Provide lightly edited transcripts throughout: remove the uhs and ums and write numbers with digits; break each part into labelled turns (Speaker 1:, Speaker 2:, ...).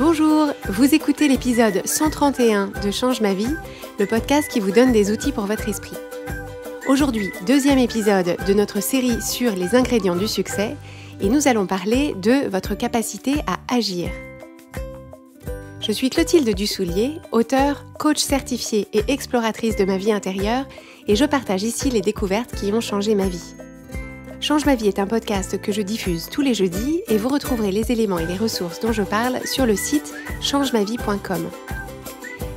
Speaker 1: Bonjour, vous écoutez l'épisode 131 de Change ma vie, le podcast qui vous donne des outils pour votre esprit. Aujourd'hui, deuxième épisode de notre série sur les ingrédients du succès et nous allons parler de votre capacité à agir. Je suis Clotilde Dussoulier, auteure, coach certifiée et exploratrice de ma vie intérieure et je partage ici les découvertes qui ont changé ma vie. Change ma vie est un podcast que je diffuse tous les jeudis et vous retrouverez les éléments et les ressources dont je parle sur le site changemavie.com.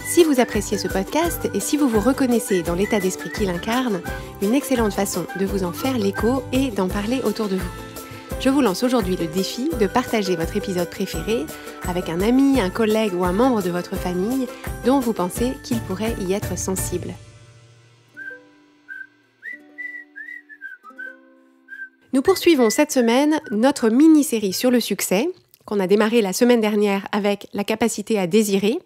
Speaker 1: Si vous appréciez ce podcast et si vous vous reconnaissez dans l'état d'esprit qu'il incarne, une excellente façon de vous en faire l'écho et d'en parler autour de vous. Je vous lance aujourd'hui le défi de partager votre épisode préféré avec un ami, un collègue ou un membre de votre famille dont vous pensez qu'il pourrait y être sensible. Nous poursuivons cette semaine notre mini-série sur le succès, qu'on a démarré la semaine dernière avec la capacité à désirer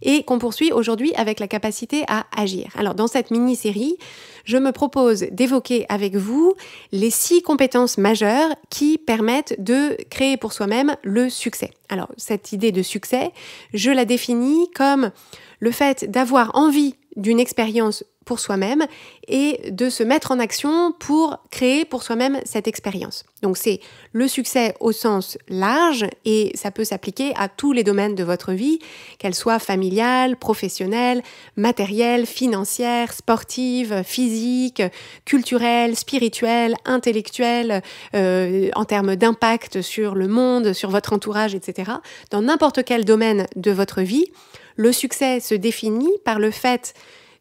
Speaker 1: et qu'on poursuit aujourd'hui avec la capacité à agir. Alors dans cette mini-série, je me propose d'évoquer avec vous les 6 compétences majeures qui permettent de créer pour soi-même le succès. Alors cette idée de succès, je la définis comme le fait d'avoir envie d'une expérience pour soi-même et de se mettre en action pour créer pour soi-même cette expérience. Donc c'est le succès au sens large et ça peut s'appliquer à tous les domaines de votre vie, qu'elle soit familiale, professionnelle, matérielle, financière, sportive, physique, culturelle, spirituelle, intellectuelle, en termes d'impact sur le monde, sur votre entourage, etc. Dans n'importe quel domaine de votre vie, le succès se définit par le fait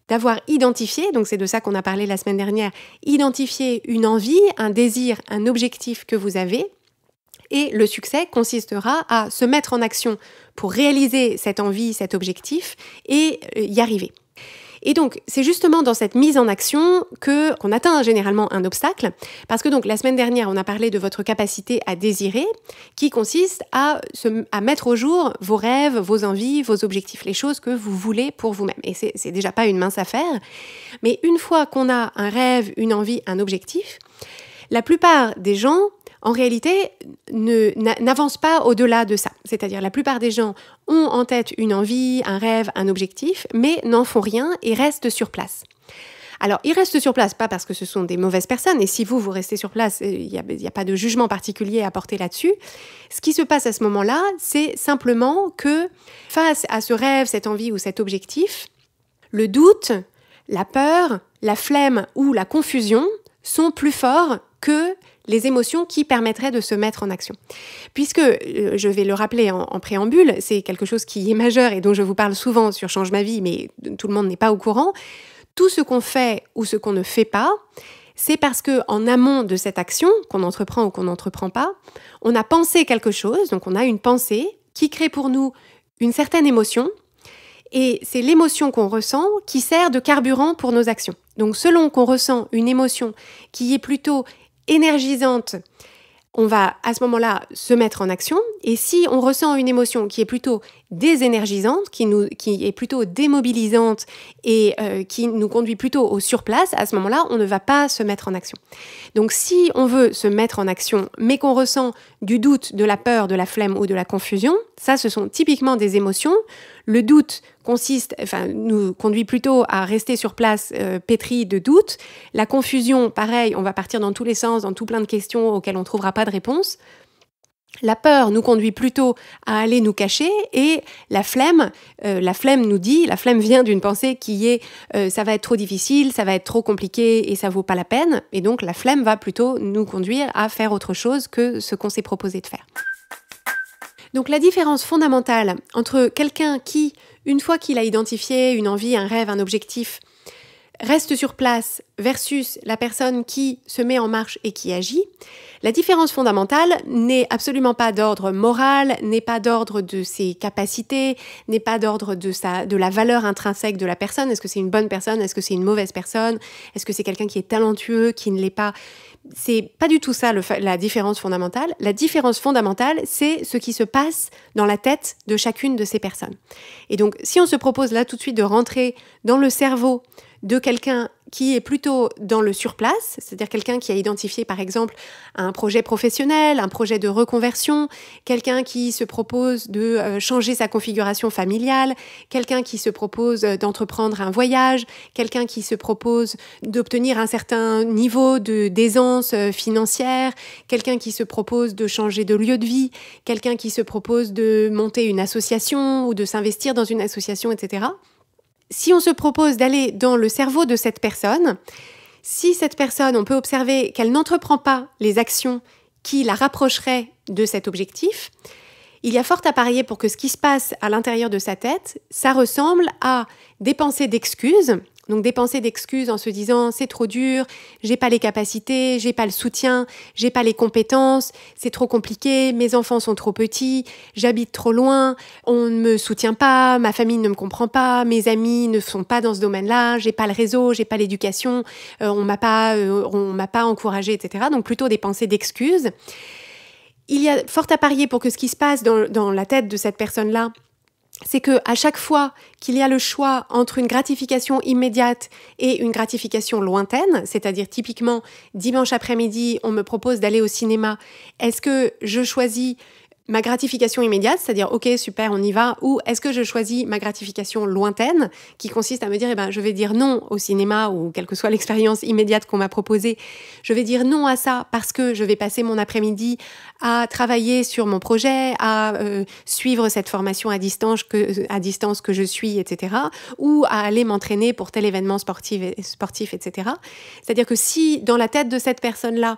Speaker 1: d'avoir identifié, donc c'est de ça qu'on a parlé la semaine dernière, identifier une envie, un désir, un objectif que vous avez. Et le succès consistera à se mettre en action pour réaliser cette envie, cet objectif et y arriver. Et donc, c'est justement dans cette mise en action qu'on atteint généralement un obstacle, parce que donc la semaine dernière, on a parlé de votre capacité à désirer, qui consiste à mettre au jour vos rêves, vos envies, vos objectifs, les choses que vous voulez pour vous-même. Et c'est déjà pas une mince affaire, mais une fois qu'on a un rêve, une envie, un objectif, la plupart des gens en réalité, n'avance pas au-delà de ça. C'est-à-dire, la plupart des gens ont en tête une envie, un rêve, un objectif, mais n'en font rien et restent sur place. Alors, ils restent sur place, pas parce que ce sont des mauvaises personnes, et si vous restez sur place, il n'y a pas de jugement particulier à porter là-dessus. Ce qui se passe à ce moment-là, c'est simplement que, face à ce rêve, cette envie ou cet objectif, le doute, la peur, la flemme ou la confusion sont plus forts que les émotions qui permettraient de se mettre en action. Puisque, je vais le rappeler en préambule, c'est quelque chose qui est majeur et dont je vous parle souvent sur Change ma vie, mais tout le monde n'est pas au courant. Tout ce qu'on fait ou ce qu'on ne fait pas, c'est parce qu'en amont de cette action, qu'on entreprend ou qu'on n'entreprend pas, on a pensé quelque chose, donc on a une pensée qui crée pour nous une certaine émotion, et c'est l'émotion qu'on ressent qui sert de carburant pour nos actions. Donc selon qu'on ressent une émotion qui est plutôt énergisante, on va à ce moment-là se mettre en action. Et si on ressent une émotion qui est plutôt désénergisante, qui est plutôt démobilisante et qui nous conduit plutôt au surplace, à ce moment-là, on ne va pas se mettre en action. Donc si on veut se mettre en action, mais qu'on ressent du doute, de la peur, de la flemme ou de la confusion, ça, ce sont typiquement des émotions. Le doute nous conduit plutôt à rester sur place pétri de doute. La confusion, pareil, on va partir dans tous les sens, dans tout plein de questions auxquelles on ne trouvera pas de réponse. La peur nous conduit plutôt à aller nous cacher et la flemme vient d'une pensée qui est ça va être trop difficile, ça va être trop compliqué et ça vaut pas la peine. Et donc la flemme va plutôt nous conduire à faire autre chose que ce qu'on s'est proposé de faire. Donc la différence fondamentale entre quelqu'un qui, une fois qu'il a identifié une envie, un rêve, un objectif, reste sur place versus la personne qui se met en marche et qui agit, la différence fondamentale n'est absolument pas d'ordre moral, n'est pas d'ordre de ses capacités, n'est pas d'ordre de la valeur intrinsèque de la personne. Est-ce que c'est une bonne personne? Est-ce que c'est une mauvaise personne? Est-ce que c'est quelqu'un qui est talentueux, qui ne l'est pas? C'est pas du tout ça la différence fondamentale. La différence fondamentale, c'est ce qui se passe dans la tête de chacune de ces personnes. Et donc, si on se propose là tout de suite de rentrer dans le cerveau de quelqu'un qui est plutôt dans le surplace, c'est-à-dire quelqu'un qui a identifié par exemple un projet professionnel, un projet de reconversion, quelqu'un qui se propose de changer sa configuration familiale, quelqu'un qui se propose d'entreprendre un voyage, quelqu'un qui se propose d'obtenir un certain niveau d'aisance financière, quelqu'un qui se propose de changer de lieu de vie, quelqu'un qui se propose de monter une association ou de s'investir dans une association, etc. Si on se propose d'aller dans le cerveau de cette personne, si cette personne, on peut observer qu'elle n'entreprend pas les actions qui la rapprocheraient de cet objectif, il y a fort à parier pour que ce qui se passe à l'intérieur de sa tête, ça ressemble à des pensées d'excuses. Donc des pensées d'excuses en se disant « c'est trop dur, j'ai pas les capacités, j'ai pas le soutien, j'ai pas les compétences, c'est trop compliqué, mes enfants sont trop petits, j'habite trop loin, on ne me soutient pas, ma famille ne me comprend pas, mes amis ne sont pas dans ce domaine-là, j'ai pas le réseau, j'ai pas l'éducation, on m'a pas encouragé, etc. » Donc plutôt des pensées d'excuses. Il y a fort à parier pour que ce qui se passe dans la tête de cette personne-là, c'est que à chaque fois qu'il y a le choix entre une gratification immédiate et une gratification lointaine, c'est-à-dire typiquement dimanche après-midi, on me propose d'aller au cinéma, est-ce que je choisis ma gratification immédiate, c'est-à-dire ok super on y va, ou est-ce que je choisis ma gratification lointaine qui consiste à me dire je vais dire non au cinéma ou quelle que soit l'expérience immédiate qu'on m'a proposée, je vais dire non à ça parce que je vais passer mon après-midi à travailler sur mon projet, à suivre cette formation à distance que je suis, etc. ou à aller m'entraîner pour tel événement sportif, etc. C'est-à-dire que si dans la tête de cette personne-là,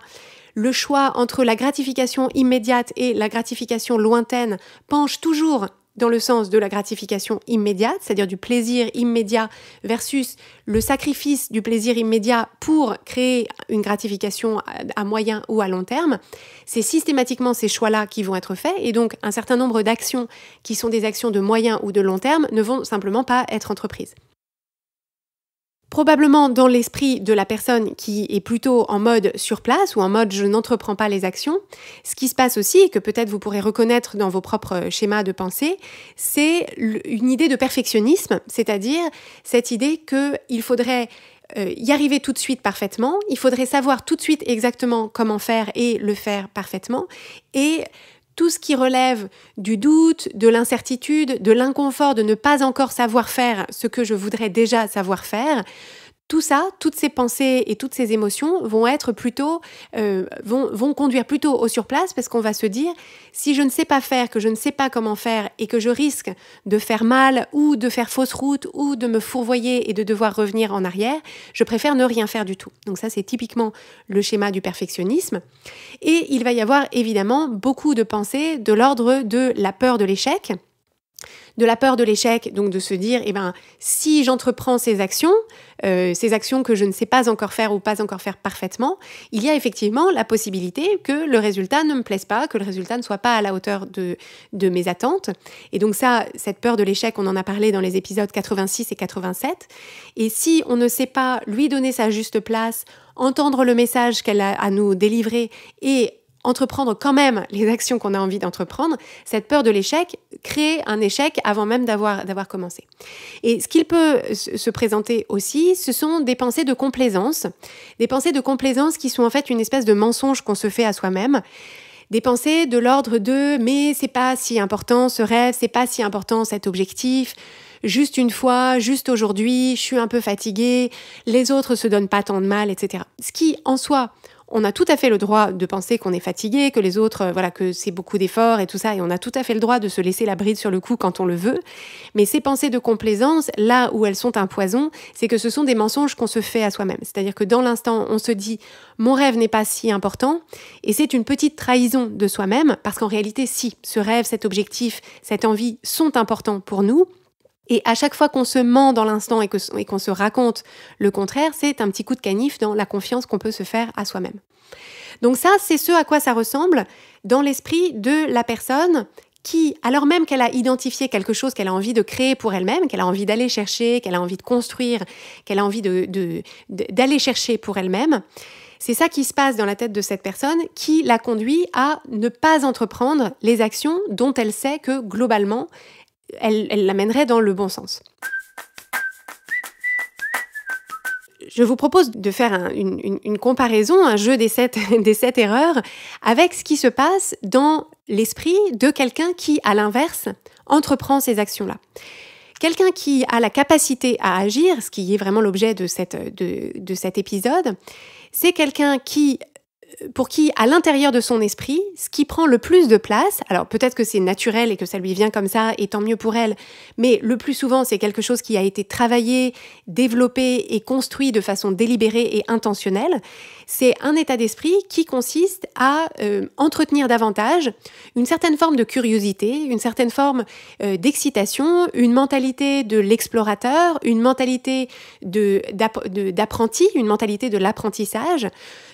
Speaker 1: le choix entre la gratification immédiate et la gratification lointaine penche toujours dans le sens de la gratification immédiate, c'est-à-dire du plaisir immédiat versus le sacrifice du plaisir immédiat pour créer une gratification à moyen ou à long terme, c'est systématiquement ces choix-là qui vont être faits et donc un certain nombre d'actions qui sont des actions de moyen ou de long terme ne vont simplement pas être entreprises. Probablement dans l'esprit de la personne qui est plutôt en mode sur place ou en mode je n'entreprends pas les actions, ce qui se passe aussi, et que peut-être vous pourrez reconnaître dans vos propres schémas de pensée, c'est une idée de perfectionnisme, c'est-à-dire cette idée qu'il faudrait y arriver tout de suite parfaitement, il faudrait savoir tout de suite exactement comment faire et le faire parfaitement, et tout ce qui relève du doute, de l'incertitude, de l'inconfort de ne pas encore savoir faire ce que je voudrais déjà savoir faire, tout ça, toutes ces pensées et toutes ces émotions vont être plutôt, vont conduire plutôt au surplace parce qu'on va se dire, si je ne sais pas faire, que je ne sais pas comment faire et que je risque de faire mal ou de faire fausse route ou de me fourvoyer et de devoir revenir en arrière, je préfère ne rien faire du tout. Donc ça, c'est typiquement le schéma du perfectionnisme. Et il va y avoir évidemment beaucoup de pensées de l'ordre de la peur de l'échec. De la peur de l'échec, donc de se dire, si j'entreprends ces actions que je ne sais pas encore faire ou pas encore faire parfaitement, il y a effectivement la possibilité que le résultat ne me plaise pas, que le résultat ne soit pas à la hauteur de mes attentes. Et donc ça, cette peur de l'échec, on en a parlé dans les épisodes 86 et 87. Et si on ne sait pas lui donner sa juste place, entendre le message qu'elle a à nous délivrer et entreprendre quand même les actions qu'on a envie d'entreprendre, cette peur de l'échec crée un échec avant même d'avoir commencé. Et ce qu'il peut se présenter aussi, ce sont des pensées de complaisance. Des pensées de complaisance qui sont en fait une espèce de mensonge qu'on se fait à soi-même. Des pensées de l'ordre de « mais c'est pas si important ce rêve, c'est pas si important cet objectif ». Juste une fois, juste aujourd'hui, je suis un peu fatiguée, les autres se donnent pas tant de mal, etc. Ce qui, en soi, on a tout à fait le droit de penser qu'on est fatigué, que les autres, que c'est beaucoup d'efforts et tout ça, et on a tout à fait le droit de se laisser la bride sur le cou quand on le veut. Mais ces pensées de complaisance, là où elles sont un poison, c'est que ce sont des mensonges qu'on se fait à soi-même. C'est-à-dire que dans l'instant, on se dit « mon rêve n'est pas si important », et c'est une petite trahison de soi-même, parce qu'en réalité, si, ce rêve, cet objectif, cette envie sont importants pour nous. Et à chaque fois qu'on se ment dans l'instant et qu'on se raconte le contraire, c'est un petit coup de canif dans la confiance qu'on peut se faire à soi-même. Donc ça, c'est ce à quoi ça ressemble dans l'esprit de la personne qui, alors même qu'elle a identifié quelque chose qu'elle a envie de créer pour elle-même, qu'elle a envie d'aller chercher, qu'elle a envie de construire, qu'elle a envie d'aller chercher pour elle-même, c'est ça qui se passe dans la tête de cette personne qui la conduit à ne pas entreprendre les actions dont elle sait que globalement, elle l'amènerait dans le bon sens. Je vous propose de faire une comparaison, un jeu des 7 erreurs, avec ce qui se passe dans l'esprit de quelqu'un qui, à l'inverse, entreprend ces actions-là. Quelqu'un qui a la capacité à agir, ce qui est vraiment l'objet de cet épisode, c'est quelqu'un pour qui, à l'intérieur de son esprit, ce qui prend le plus de place, alors peut-être que c'est naturel et que ça lui vient comme ça, et tant mieux pour elle, mais le plus souvent, c'est quelque chose qui a été travaillé, développé et construit de façon délibérée et intentionnelle. C'est un état d'esprit qui consiste à entretenir davantage une certaine forme de curiosité, une certaine forme d'excitation, une mentalité de l'explorateur, une mentalité d'apprenti, une mentalité de l'apprentissage.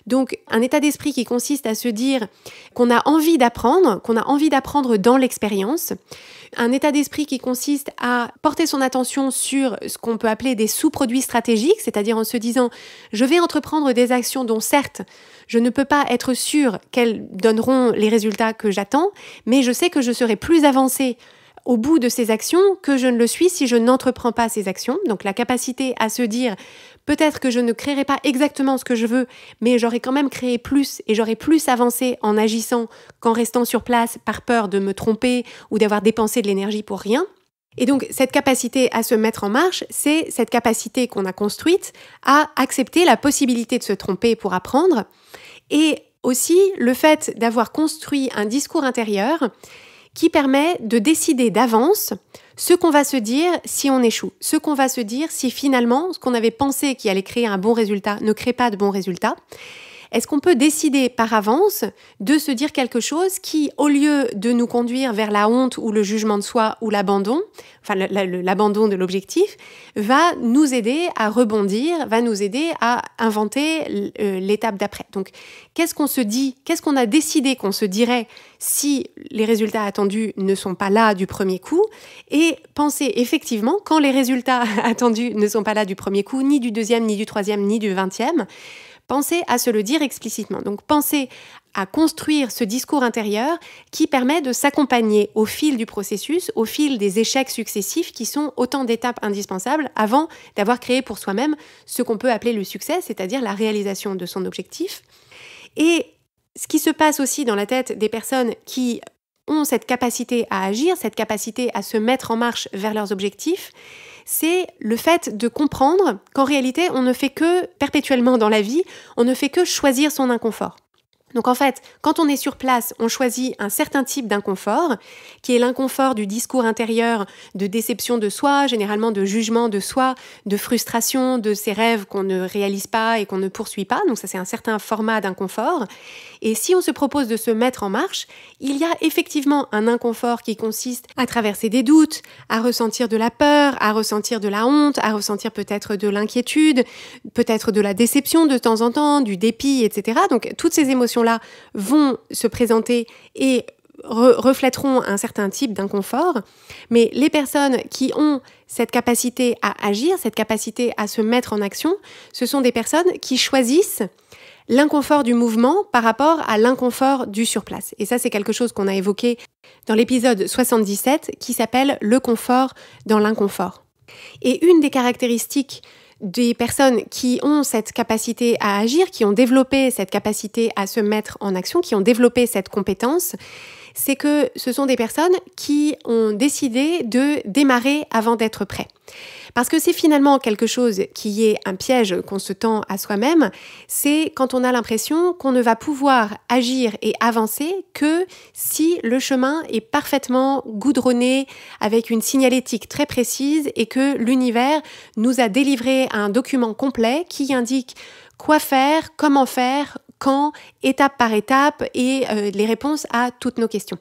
Speaker 1: Donc, un état d'esprit qui consiste à se dire qu'on a envie d'apprendre dans l'expérience. Un état d'esprit qui consiste à porter son attention sur ce qu'on peut appeler des sous-produits stratégiques, c'est-à-dire en se disant « je vais entreprendre des actions dont certes, je ne peux pas être sûr qu'elles donneront les résultats que j'attends, mais je sais que je serai plus avancée au bout de ces actions que je ne le suis si je n'entreprends pas ces actions. » Donc la capacité à se dire peut-être que je ne créerai pas exactement ce que je veux, mais j'aurai quand même créé plus et j'aurai plus avancé en agissant qu'en restant sur place par peur de me tromper ou d'avoir dépensé de l'énergie pour rien. Et donc cette capacité à se mettre en marche, c'est cette capacité qu'on a construite à accepter la possibilité de se tromper pour apprendre et aussi le fait d'avoir construit un discours intérieur qui permet de décider d'avance ce qu'on va se dire si on échoue, ce qu'on va se dire si finalement ce qu'on avait pensé qui allait créer un bon résultat ne crée pas de bon résultat. Est-ce qu'on peut décider par avance de se dire quelque chose qui, au lieu de nous conduire vers la honte ou le jugement de soi ou l'abandon, enfin l'abandon de l'objectif, va nous aider à rebondir, va nous aider à inventer l'étape d'après. Donc, qu'est-ce qu'on se dit, qu'est-ce qu'on a décidé qu'on se dirait si les résultats attendus ne sont pas là du premier coup, et penser effectivement, quand les résultats attendus ne sont pas là du premier coup, ni du deuxième, ni du troisième, ni du 20e, pensez à se le dire explicitement. Donc, pensez à construire ce discours intérieur qui permet de s'accompagner au fil du processus, au fil des échecs successifs qui sont autant d'étapes indispensables avant d'avoir créé pour soi-même ce qu'on peut appeler le succès, c'est-à-dire la réalisation de son objectif. Et ce qui se passe aussi dans la tête des personnes qui ont cette capacité à agir, cette capacité à se mettre en marche vers leurs objectifs, c'est le fait de comprendre qu'en réalité, on ne fait que, perpétuellement dans la vie, on ne fait que choisir son inconfort. Donc en fait, quand on est sur place, on choisit un certain type d'inconfort, qui est l'inconfort du discours intérieur, de déception de soi, généralement de jugement de soi, de frustration de ses rêves qu'on ne réalise pas et qu'on ne poursuit pas. Donc ça, c'est un certain format d'inconfort. Et si on se propose de se mettre en marche, il y a effectivement un inconfort qui consiste à traverser des doutes, à ressentir de la peur, à ressentir de la honte, à ressentir peut-être de l'inquiétude, peut-être de la déception de temps en temps, du dépit, etc. Donc toutes ces émotions-là vont se présenter et reflèteront un certain type d'inconfort. Mais les personnes qui ont cette capacité à agir, cette capacité à se mettre en action, ce sont des personnes qui choisissent l'inconfort du mouvement par rapport à l'inconfort du surplace. Et ça, c'est quelque chose qu'on a évoqué dans l'épisode 77 qui s'appelle « Le confort dans l'inconfort ». Et une des caractéristiques des personnes qui ont cette capacité à agir, qui ont développé cette capacité à se mettre en action, qui ont développé cette compétence, c'est que ce sont des personnes qui ont décidé de démarrer avant d'être prêts. Parce que c'est finalement quelque chose qui est un piège qu'on se tend à soi-même, c'est quand on a l'impression qu'on ne va pouvoir agir et avancer que si le chemin est parfaitement goudronné avec une signalétique très précise et que l'univers nous a délivré un document complet qui indique quoi faire, comment faire, quand, étape par étape et les réponses à toutes nos questions.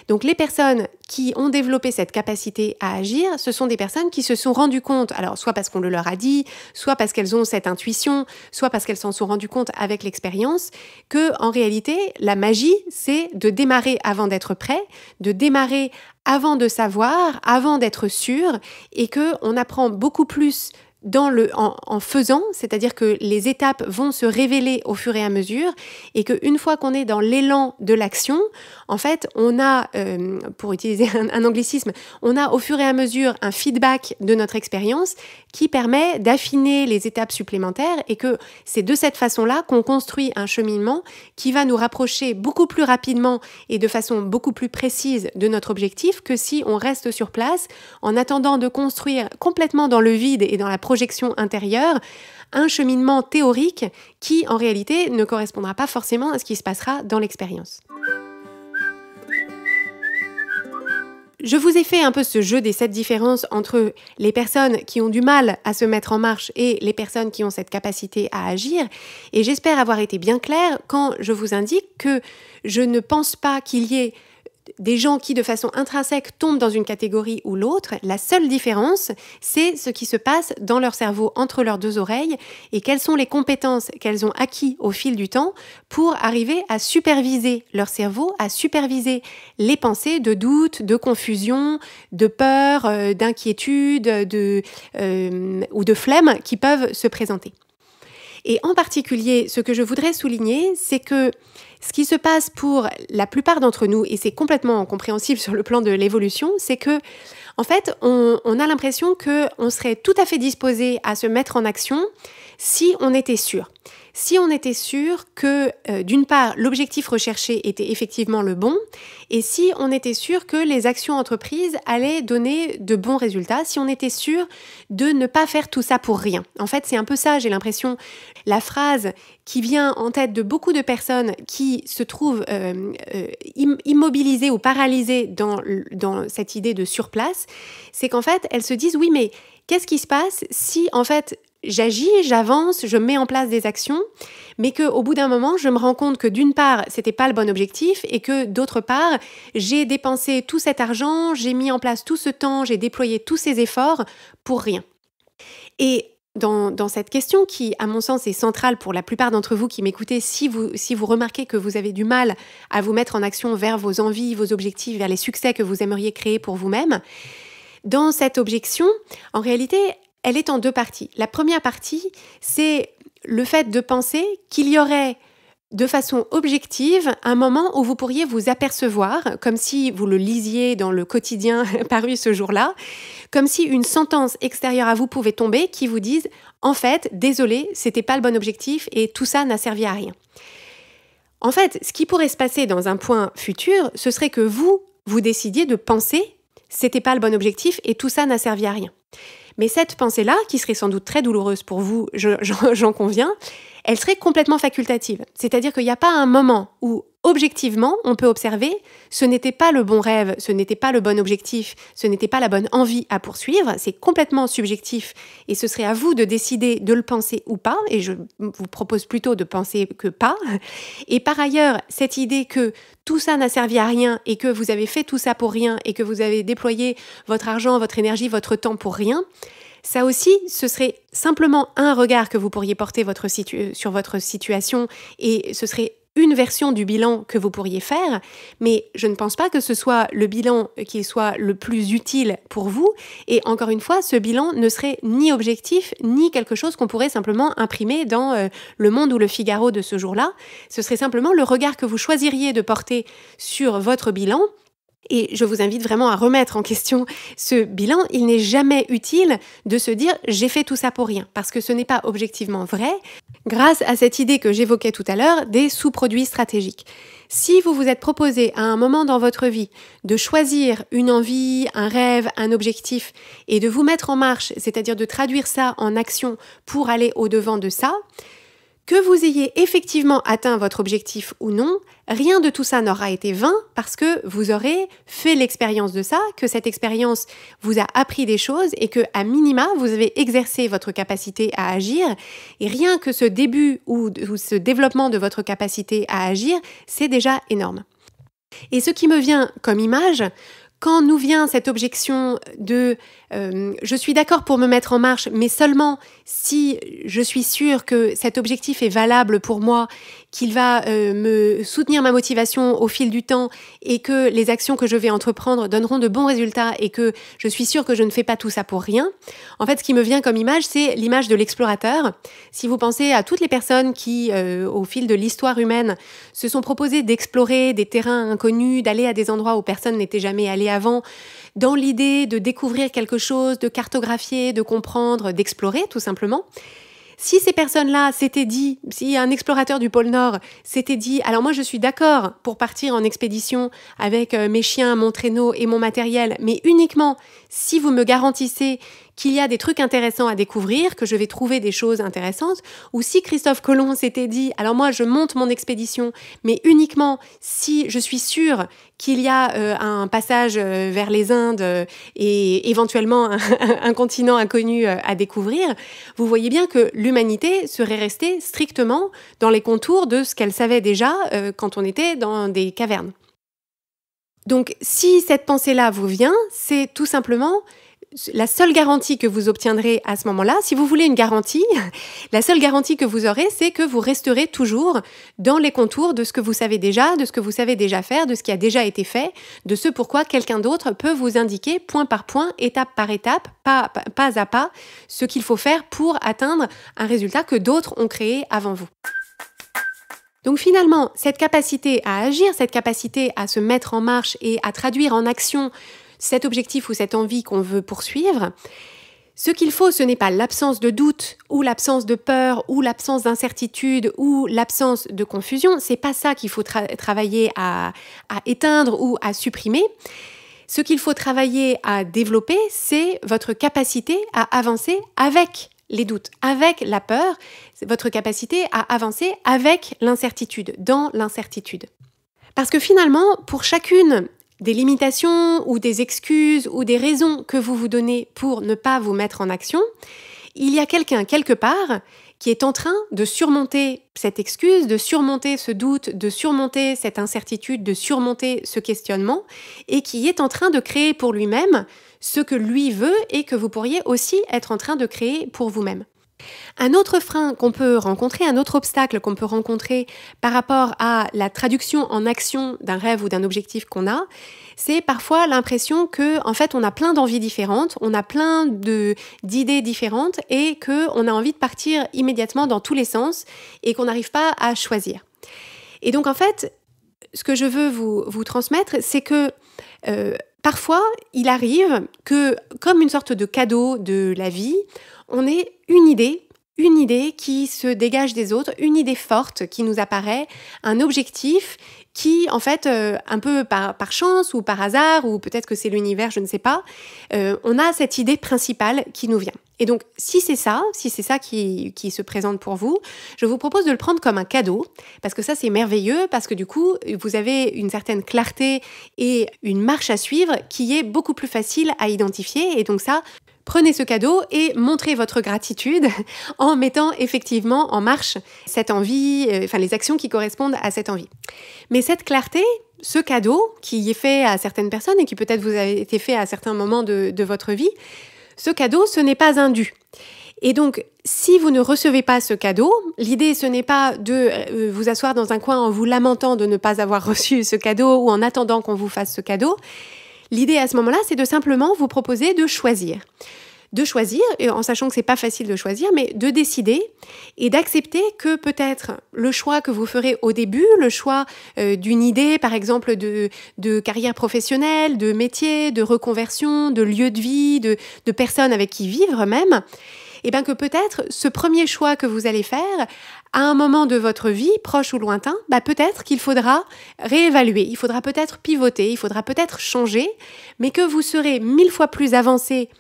Speaker 1: Donc les personnes qui ont développé cette capacité à agir, ce sont des personnes qui se sont rendues compte, alors soit parce qu'on le leur a dit, soit parce qu'elles ont cette intuition, soit parce qu'elles s'en sont rendues compte avec l'expérience, que en réalité, la magie, c'est de démarrer avant d'être prêt, de démarrer avant de savoir, avant d'être sûr, et qu'on apprend beaucoup plus en faisant, c'est-à-dire que les étapes vont se révéler au fur et à mesure et qu'une fois qu'on est dans l'élan de l'action, en fait, on a, pour utiliser un anglicisme, on a au fur et à mesure un feedback de notre expérience qui permet d'affiner les étapes supplémentaires et que c'est de cette façon-là qu'on construit un cheminement qui va nous rapprocher beaucoup plus rapidement et de façon beaucoup plus précise de notre objectif que si on reste sur place en attendant de construire complètement dans le vide et dans la projection intérieure un cheminement théorique qui, en réalité, ne correspondra pas forcément à ce qui se passera dans l'expérience. Je vous ai fait un peu ce jeu des 7 différences entre les personnes qui ont du mal à se mettre en marche et les personnes qui ont cette capacité à agir. Et j'espère avoir été bien claire quand je vous indique que je ne pense pas qu'il y ait des gens qui, de façon intrinsèque, tombent dans une catégorie ou l'autre. La seule différence, c'est ce qui se passe dans leur cerveau, entre leurs 2 oreilles, et quelles sont les compétences qu'elles ont acquises au fil du temps pour arriver à superviser leur cerveau, à superviser les pensées de doute, de confusion, de peur, d'inquiétude ou de flemme qui peuvent se présenter. Et en particulier, ce que je voudrais souligner, c'est que ce qui se passe pour la plupart d'entre nous, et c'est complètement compréhensible sur le plan de l'évolution, c'est que, en fait, on a l'impression qu'on serait tout à fait disposé à se mettre en action si on était sûr. Si on était sûr que, d'une part, l'objectif recherché était effectivement le bon, et si on était sûr que les actions entreprises allaient donner de bons résultats, si on était sûr de ne pas faire tout ça pour rien. En fait, c'est un peu ça, j'ai l'impression, la phrase qui vient en tête de beaucoup de personnes qui se trouvent immobilisées ou paralysées dans cette idée de surplace, c'est qu'en fait, elles se disent « oui, mais qu'est-ce qui se passe si, en fait, j'agis, j'avance, je mets en place des actions, mais qu'au bout d'un moment, je me rends compte que d'une part, c'était pas le bon objectif et que d'autre part, j'ai dépensé tout cet argent, j'ai mis en place tout ce temps, j'ai déployé tous ces efforts pour rien. » Et dans cette question qui, à mon sens, est centrale pour la plupart d'entre vous qui m'écoutez, si vous remarquez que vous avez du mal à vous mettre en action vers vos envies, vos objectifs, vers les succès que vous aimeriez créer pour vous-même, dans cette objection, en réalité, elle est en 2 parties. La première partie, c'est le fait de penser qu'il y aurait de façon objective un moment où vous pourriez vous apercevoir, comme si vous le lisiez dans le quotidien paru ce jour-là, comme si une sentence extérieure à vous pouvait tomber qui vous dise « en fait, désolé, c'était pas le bon objectif et tout ça n'a servi à rien ». En fait, ce qui pourrait se passer dans un point futur, ce serait que vous décidiez de penser « c'était pas le bon objectif et tout ça n'a servi à rien ». Mais cette pensée-là, qui serait sans doute très douloureuse pour vous, j'en conviens, elle serait complètement facultative. C'est-à-dire qu'il n'y a pas un moment où, objectivement, on peut observer ce n'était pas le bon rêve, ce n'était pas le bon objectif, ce n'était pas la bonne envie à poursuivre, c'est complètement subjectif et ce serait à vous de décider de le penser ou pas, et je vous propose plutôt de penser que pas. Et par ailleurs, cette idée que tout ça n'a servi à rien et que vous avez fait tout ça pour rien et que vous avez déployé votre argent, votre énergie, votre temps pour rien, ça aussi, ce serait simplement un regard que vous pourriez porter sur votre situation et ce serait une version du bilan que vous pourriez faire, mais je ne pense pas que ce soit le bilan qui soit le plus utile pour vous. Et encore une fois, ce bilan ne serait ni objectif, ni quelque chose qu'on pourrait simplement imprimer dans Le Monde ou Le Figaro de ce jour-là. Ce serait simplement le regard que vous choisiriez de porter sur votre bilan. Et je vous invite vraiment à remettre en question ce bilan. Il n'est jamais utile de se dire « j'ai fait tout ça pour rien » parce que ce n'est pas objectivement vrai grâce à cette idée que j'évoquais tout à l'heure des sous-produits stratégiques. Si vous vous êtes proposé à un moment dans votre vie de choisir une envie, un rêve, un objectif et de vous mettre en marche, c'est-à-dire de traduire ça en action pour aller au-devant de ça, que vous ayez effectivement atteint votre objectif ou non, rien de tout ça n'aura été vain parce que vous aurez fait l'expérience de ça, que cette expérience vous a appris des choses et que, à minima, vous avez exercé votre capacité à agir. Et rien que ce début ou ce développement de votre capacité à agir, c'est déjà énorme. Et ce qui me vient comme image, quand nous vient cette objection de je suis d'accord pour me mettre en marche, mais seulement si je suis sûre que cet objectif est valable pour moi, qu'il va me soutenir ma motivation au fil du temps et que les actions que je vais entreprendre donneront de bons résultats et que je suis sûre que je ne fais pas tout ça pour rien. En fait, ce qui me vient comme image, c'est l'image de l'explorateur. Si vous pensez à toutes les personnes qui, au fil de l'histoire humaine, se sont proposées d'explorer des terrains inconnus, d'aller à des endroits où personne n'était jamais allé avant, dans l'idée de découvrir quelque chose, de cartographier, de comprendre, d'explorer tout simplement. Si ces personnes-là s'étaient dit, si un explorateur du pôle Nord s'était dit « Alors moi je suis d'accord pour partir en expédition avec mes chiens, mon traîneau et mon matériel, mais uniquement si vous me garantissez qu'il y a des trucs intéressants à découvrir, que je vais trouver des choses intéressantes, ou si Christophe Colomb s'était dit « Alors moi je monte mon expédition, mais uniquement si je suis sûre qu'il y a un passage vers les Indes et éventuellement un continent inconnu à découvrir », vous voyez bien que l'humanité serait restée strictement dans les contours de ce qu'elle savait déjà quand on était dans des cavernes. Donc si cette pensée-là vous vient, c'est tout simplement la seule garantie que vous obtiendrez à ce moment-là. Si vous voulez une garantie, la seule garantie que vous aurez, c'est que vous resterez toujours dans les contours de ce que vous savez déjà, de ce que vous savez déjà faire, de ce qui a déjà été fait, de ce pourquoi quelqu'un d'autre peut vous indiquer point par point, étape par étape, pas à pas, ce qu'il faut faire pour atteindre un résultat que d'autres ont créé avant vous. Donc finalement, cette capacité à agir, cette capacité à se mettre en marche et à traduire en action cet objectif ou cette envie qu'on veut poursuivre, ce qu'il faut, ce n'est pas l'absence de doute ou l'absence de peur ou l'absence d'incertitude ou l'absence de confusion. C'est pas ça qu'il faut travailler à éteindre ou à supprimer. Ce qu'il faut travailler à développer, c'est votre capacité à avancer avec les doutes, avec la peur, votre capacité à avancer avec l'incertitude, dans l'incertitude. Parce que finalement, pour chacune des limitations ou des excuses ou des raisons que vous vous donnez pour ne pas vous mettre en action, il y a quelqu'un quelque part qui est en train de surmonter cette excuse, de surmonter ce doute, de surmonter cette incertitude, de surmonter ce questionnement et qui est en train de créer pour lui-même ce que lui veut et que vous pourriez aussi être en train de créer pour vous-même. Un autre frein qu'on peut rencontrer, un autre obstacle qu'on peut rencontrer par rapport à la traduction en action d'un rêve ou d'un objectif qu'on a, c'est parfois l'impression que, en fait, on a plein d'envies différentes, on a plein d'idées différentes et qu'on a envie de partir immédiatement dans tous les sens et qu'on n'arrive pas à choisir. Et donc, en fait, ce que je veux vous transmettre, c'est que parfois, il arrive que, comme une sorte de cadeau de la vie, on ait une idée qui se dégage des autres, une idée forte qui nous apparaît, un objectif qui, en fait, un peu par chance ou par hasard, ou peut-être que c'est l'univers, je ne sais pas, on a cette idée principale qui nous vient. Et donc, si c'est ça qui se présente pour vous, je vous propose de le prendre comme un cadeau, parce que ça, c'est merveilleux, parce que du coup, vous avez une certaine clarté et une marche à suivre qui est beaucoup plus facile à identifier. Et donc ça, prenez ce cadeau et montrez votre gratitude en mettant effectivement en marche cette envie, les actions qui correspondent à cette envie. Mais cette clarté, ce cadeau qui est fait à certaines personnes et qui peut-être vous a été fait à certains moments de votre vie, ce cadeau, ce n'est pas un dû. Et donc, si vous ne recevez pas ce cadeau, l'idée, ce n'est pas de vous asseoir dans un coin en vous lamentant de ne pas avoir reçu ce cadeau ou en attendant qu'on vous fasse ce cadeau. L'idée à ce moment-là, c'est de simplement vous proposer de choisir. De choisir, en sachant que c'est pas facile de choisir, mais de décider et d'accepter que peut-être le choix que vous ferez au début, le choix d'une idée, par exemple de carrière professionnelle, de métier, de reconversion, de lieu de vie, de personnes avec qui vivre même, et bien que peut-être ce premier choix que vous allez faire, à un moment de votre vie, proche ou lointain, peut-être qu'il faudra réévaluer, il faudra peut-être pivoter, il faudra peut-être changer, mais que vous serez 1000 fois plus avancé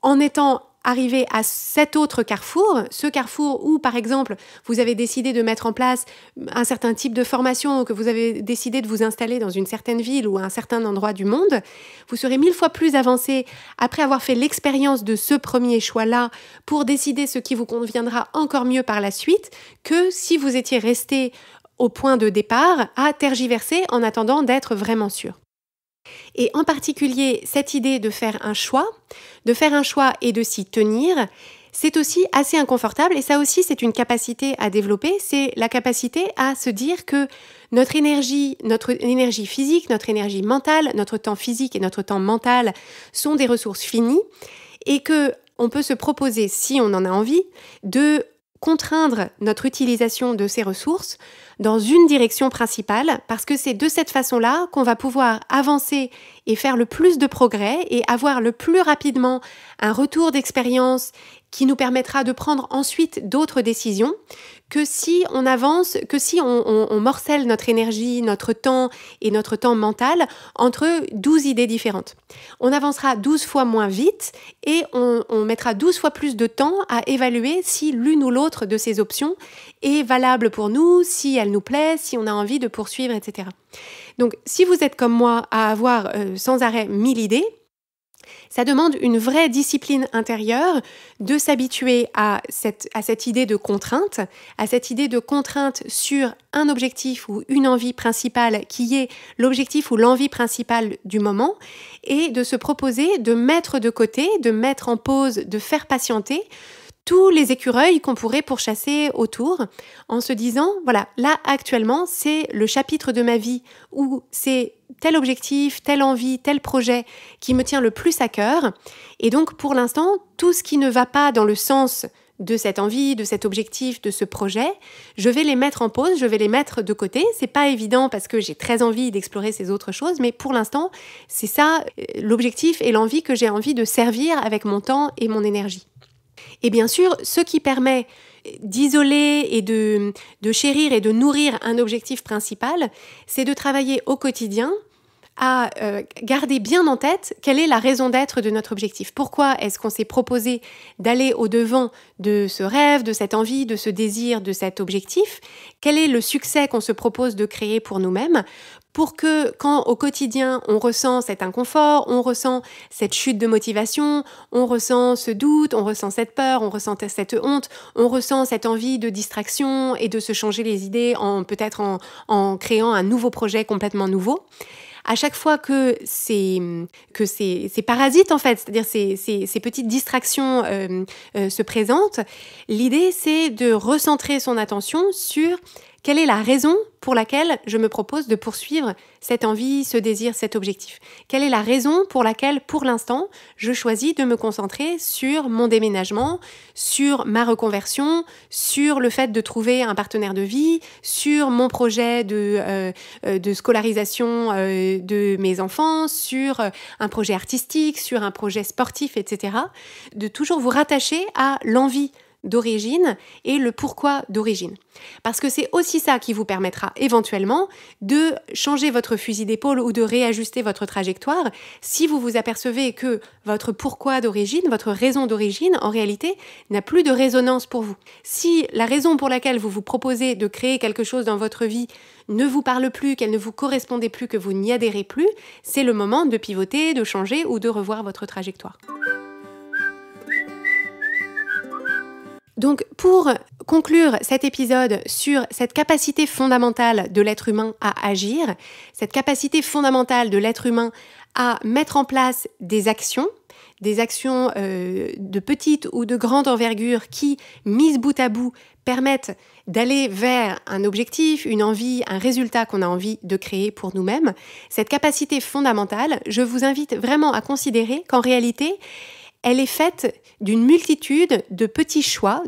Speaker 1: en étant arrivé à cet autre carrefour, ce carrefour où, par exemple, vous avez décidé de mettre en place un certain type de formation, que vous avez décidé de vous installer dans une certaine ville ou à un certain endroit du monde, vous serez 1000 fois plus avancé après avoir fait l'expérience de ce premier choix-là pour décider ce qui vous conviendra encore mieux par la suite que si vous étiez resté au point de départ à tergiverser en attendant d'être vraiment sûr. Et en particulier, cette idée de faire un choix et de s'y tenir, c'est aussi assez inconfortable et ça aussi c'est une capacité à développer, c'est la capacité à se dire que notre énergie physique, notre énergie mentale, notre temps physique et notre temps mental sont des ressources finies et que on peut se proposer, si on en a envie, de contraindre notre utilisation de ces ressources dans une direction principale, parce que c'est de cette façon-là qu'on va pouvoir avancer et faire le plus de progrès et avoir le plus rapidement un retour d'expérience qui nous permettra de prendre ensuite d'autres décisions que si on avance, que si on morcelle notre énergie, notre temps et notre temps mental entre 12 idées différentes. On avancera 12 fois moins vite et on mettra 12 fois plus de temps à évaluer si l'une ou l'autre de ces options est valable pour nous, si elle nous plaît, si on a envie de poursuivre, etc. Donc, si vous êtes comme moi à avoir sans arrêt 1000 idées, ça demande une vraie discipline intérieure de s'habituer à cette idée de contrainte, sur un objectif ou une envie principale qui est l'objectif ou l'envie principale du moment et de se proposer de mettre de côté, de mettre en pause, de faire patienter tous les écureuils qu'on pourrait pourchasser autour en se disant, voilà, là actuellement, c'est le chapitre de ma vie où c'est tel objectif, telle envie, tel projet qui me tient le plus à cœur. Et donc, pour l'instant, tout ce qui ne va pas dans le sens de cette envie, de cet objectif, de ce projet, je vais les mettre en pause, je vais les mettre de côté. C'est pas évident parce que j'ai très envie d'explorer ces autres choses, mais pour l'instant, c'est ça l'objectif et l'envie que j'ai envie de servir avec mon temps et mon énergie. Et bien sûr, ce qui permet d'isoler et de chérir et de nourrir un objectif principal, c'est de travailler au quotidien à garder bien en tête quelle est la raison d'être de notre objectif. Pourquoi est-ce qu'on s'est proposé d'aller au-devant de ce rêve, de cette envie, de ce désir, de cet objectif? Quel est le succès qu'on se propose de créer pour nous-mêmes? Pour que quand au quotidien on ressent cet inconfort, on ressent cette chute de motivation, on ressent ce doute, on ressent cette peur, on ressent cette honte, on ressent cette envie de distraction et de se changer les idées peut-être en créant un nouveau projet complètement nouveau. À chaque fois que ces parasites, en fait, c'est-à-dire ces petites distractions se présentent, l'idée, c'est de recentrer son attention sur quelle est la raison pour laquelle je me propose de poursuivre cette envie, ce désir, cet objectif. Quelle est la raison pour laquelle, pour l'instant, je choisis de me concentrer sur mon déménagement, sur ma reconversion, sur le fait de trouver un partenaire de vie, sur mon projet de scolarisation de mes enfants, sur un projet artistique, sur un projet sportif, etc. De toujours vous rattacher à l'envie d'origine et le pourquoi d'origine. Parce que c'est aussi ça qui vous permettra éventuellement de changer votre fusil d'épaule ou de réajuster votre trajectoire si vous vous apercevez que votre pourquoi d'origine, votre raison d'origine, en réalité, n'a plus de résonance pour vous. Si la raison pour laquelle vous vous proposez de créer quelque chose dans votre vie ne vous parle plus, qu'elle ne vous correspondait plus, que vous n'y adhérez plus, c'est le moment de pivoter, de changer ou de revoir votre trajectoire. Donc, pour conclure cet épisode sur cette capacité fondamentale de l'être humain à agir, cette capacité fondamentale de l'être humain à mettre en place des actions de petite ou de grande envergure qui, mises bout à bout, permettent d'aller vers un objectif, une envie, un résultat qu'on a envie de créer pour nous-mêmes. Cette capacité fondamentale, je vous invite vraiment à considérer qu'en réalité, elle est faite d'une multitude de petits choix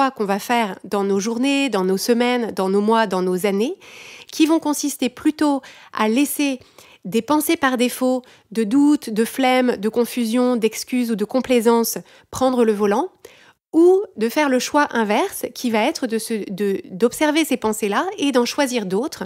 Speaker 1: qu'on va faire dans nos journées, dans nos semaines, dans nos mois, dans nos années, qui vont consister plutôt à laisser des pensées par défaut, de doute, de flemme, de confusion, d'excuses ou de complaisance prendre le volant, ou de faire le choix inverse qui va être d'observer ces pensées-là et d'en choisir d'autres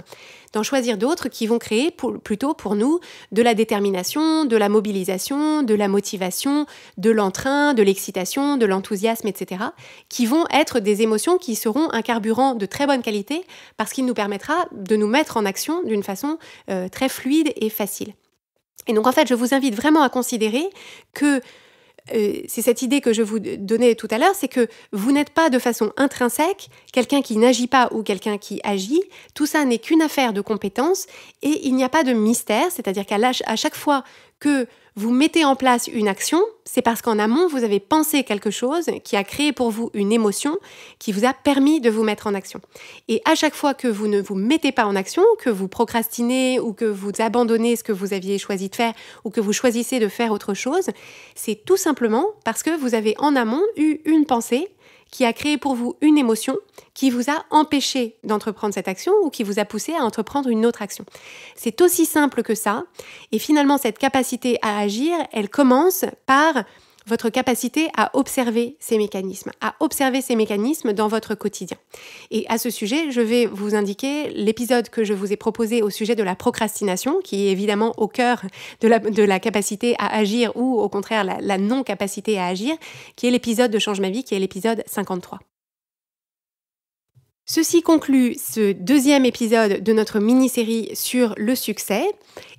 Speaker 1: qui vont créer plutôt pour nous de la détermination, de la mobilisation, de la motivation, de l'entrain, de l'excitation, de l'enthousiasme, etc., qui vont être des émotions qui seront un carburant de très bonne qualité parce qu'il nous permettra de nous mettre en action d'une façon très fluide et facile. Et donc en fait, je vous invite vraiment à considérer que c'est cette idée que je vous donnais tout à l'heure, c'est que vous n'êtes pas de façon intrinsèque quelqu'un qui n'agit pas ou quelqu'un qui agit. Tout ça n'est qu'une affaire de compétences et il n'y a pas de mystère, c'est-à-dire qu'à chaque fois que vous mettez en place une action, c'est parce qu'en amont, vous avez pensé quelque chose qui a créé pour vous une émotion qui vous a permis de vous mettre en action. Et à chaque fois que vous ne vous mettez pas en action, que vous procrastinez ou que vous abandonnez ce que vous aviez choisi de faire ou que vous choisissez de faire autre chose, c'est tout simplement parce que vous avez en amont eu une pensée qui a créé pour vous une émotion qui vous a empêché d'entreprendre cette action ou qui vous a poussé à entreprendre une autre action. C'est aussi simple que ça. Et finalement, cette capacité à agir, elle commence par votre capacité à observer ces mécanismes dans votre quotidien. Et à ce sujet, je vais vous indiquer l'épisode que je vous ai proposé au sujet de la procrastination, qui est évidemment au cœur de la capacité à agir ou au contraire la non-capacité à agir, qui est l'épisode de Change ma vie, qui est l'épisode 53. Ceci conclut ce deuxième épisode de notre mini-série sur le succès.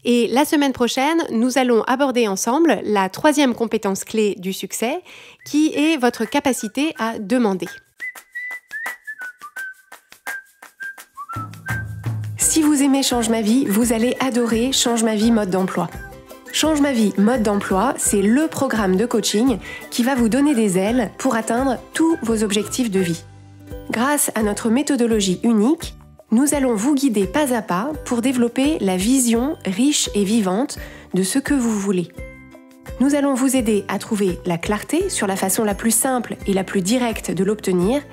Speaker 1: Et la semaine prochaine, nous allons aborder ensemble la troisième compétence clé du succès, qui est votre capacité à demander. Si vous aimez Change ma vie, vous allez adorer Change ma vie mode d'emploi. Change ma vie mode d'emploi, c'est le programme de coaching qui va vous donner des ailes pour atteindre tous vos objectifs de vie. Grâce à notre méthodologie unique, nous allons vous guider pas à pas pour développer la vision riche et vivante de ce que vous voulez. Nous allons vous aider à trouver la clarté sur la façon la plus simple et la plus directe de l'obtenir,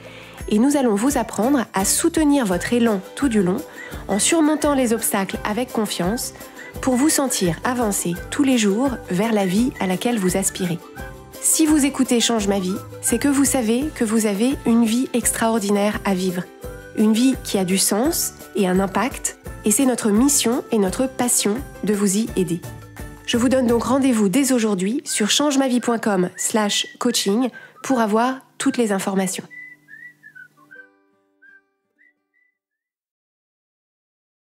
Speaker 1: et nous allons vous apprendre à soutenir votre élan tout du long en surmontant les obstacles avec confiance pour vous sentir avancer tous les jours vers la vie à laquelle vous aspirez. Si vous écoutez Change ma vie, c'est que vous savez que vous avez une vie extraordinaire à vivre. Une vie qui a du sens et un impact, et c'est notre mission et notre passion de vous y aider. Je vous donne donc rendez-vous dès aujourd'hui sur changemavie.com/coaching pour avoir toutes les informations.